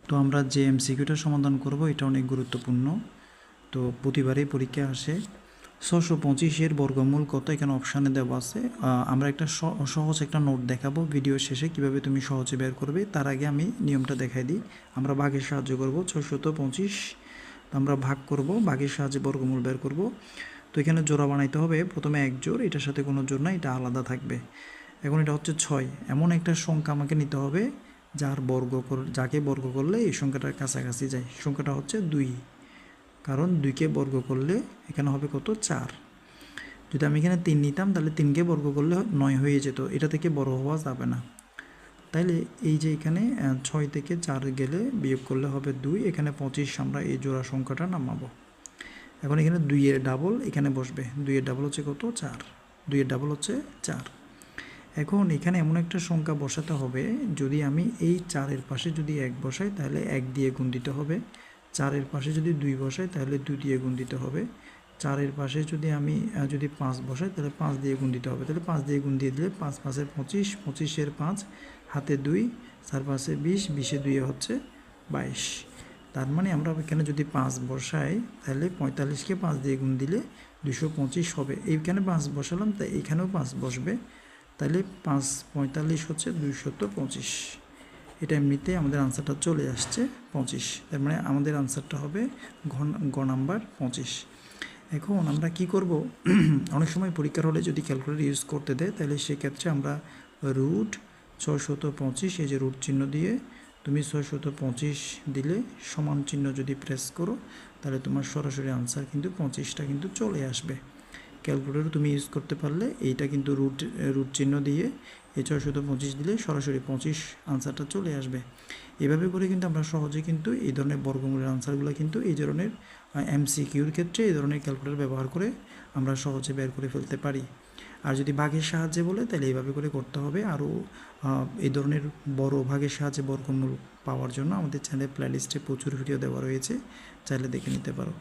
তো আমরা যে এমসিকিউটা সমাধান করব এটা অনেক গুরুত্বপূর্ণ। তো প্রতিবারই পরীক্ষা আসে। 625 বর্গমূল কত এখানে অপশানে দেওয়া আছে। আমরা একটা সহজ একটা নোট দেখাবো ভিডিও শেষে কিভাবে তুমি সহজে বের করবে। তার আগে আমি নিয়মটা দেখাই দিই। আমরা ভাগের সাহায্য করব 625, আমরা ভাগ করব, ভাগের সাহায্যে বর্গমূল বের করব। তো এখানে জোড়া বানাইতে হবে, প্রথমে এক জোড়, এটার সাথে কোনো জোড় না, এটা আলাদা থাকবে। এখন এটা হচ্ছে 6, এমন একটা সংখ্যা আমাকে নিতে হবে যাকে বর্গ করলে এই সংখ্যাটার কাছাকাছি যায়। সংখ্যাটা হচ্ছে 2, কারণ 2কে বর্গ করলে এখানে হবে কত, 4। যদি আমি এখানে 3 নিতাম তাহলে 3কে বর্গ করলে 9 হয়ে যেত, এটা থেকে বড় হওয়া যাবে না। তাইলে এই যে এখানে 6 থেকে 4 গেলে বিয়োগ করলে হবে 2, এখানে 25 আমরা এই জোড়া সংখ্যাটা নামাবো। এখন এখানে 2 এর ডাবল এখানে বসবে, 2 এর ডাবল হচ্ছে কত, 4, 2 এর ডাবল হচ্ছে 4। এখন এখানে এমন একটা সংখ্যা বসাতে হবে, যদি আমি এই 4-এর পাশে যদি 1 বসাই তাহলে 1 দিয়ে গুণ দিতে হবে, 4-এর পাশে যদি 2 বসাই তাহলে 2 দিয়ে গুণ দিতে হবে, 4-এর পাশে যদি আমি 5 বসাই তাহলে 5 দিয়ে গুণ দিতে হবে। তাহলে 5 দিয়ে গুণ দিয়ে দিলে 5 5 25, 25 5 হাতে 2, 4 5 20, 20 2 হচ্ছে 22। তার মানে আমরা এখানে যদি 5 বসাই তাহলে 45কে 5 দিয়ে গুণ দিলে 225 হবে। এইখানে 5 বসালাম তাই এইখানেও 5 বসবে, তাহলে 5 45 হচ্ছে 225। এটা এমনিতে আমাদের আনসারটা চলে আসছে 25। তার মানে আমাদের আনসারটা হবে গ নাম্বার 25। এখন আমরা কি করব, অনেক সময় পরীক্ষার হলে যদি ক্যালকুলেটর ইউজ করতে দেয় তাহলে সেক্ষেত্রে আমরা রুট 625, এই যে রুট চিহ্ন দিয়ে তুমি 625 দিলে সমান চিহ্ন যদি প্রেস করো তাহলে তোমার সরাসরি আনসার কিন্তু 25টা কিন্তু চলে আসবে। ক্যালকুলেটর তুমি ইউজ করতে পারলে এইটা কিন্তু রুট চিহ্ন দিয়ে এই 625 দিলে সরাসরি 25 আনসারটা চলে আসবে। এভাবে করে কিন্তু আমরা সহজে কিন্তু এই ধরনের বর্গমূলের আনসারগুলো কিন্তু এই ধরনের এমসিকিউর ক্ষেত্রে এই ধরনের ক্যালকুলেটর ব্যবহার করে আমরা সহজে বের করে ফেলতে পারি। আর যদি ভাগের সাহায্যে বলে তাহলে এইভাবে করে করতে হবে। আরও এই ধরনের বড় ভাগের সাহায্যে বর্গমূল পাওয়ার জন্য আমাদের চ্যানেল প্লেলিস্টে প্রচুর ভিডিও দেওয়া রয়েছে, চাইলে দেখে নিতে পারো।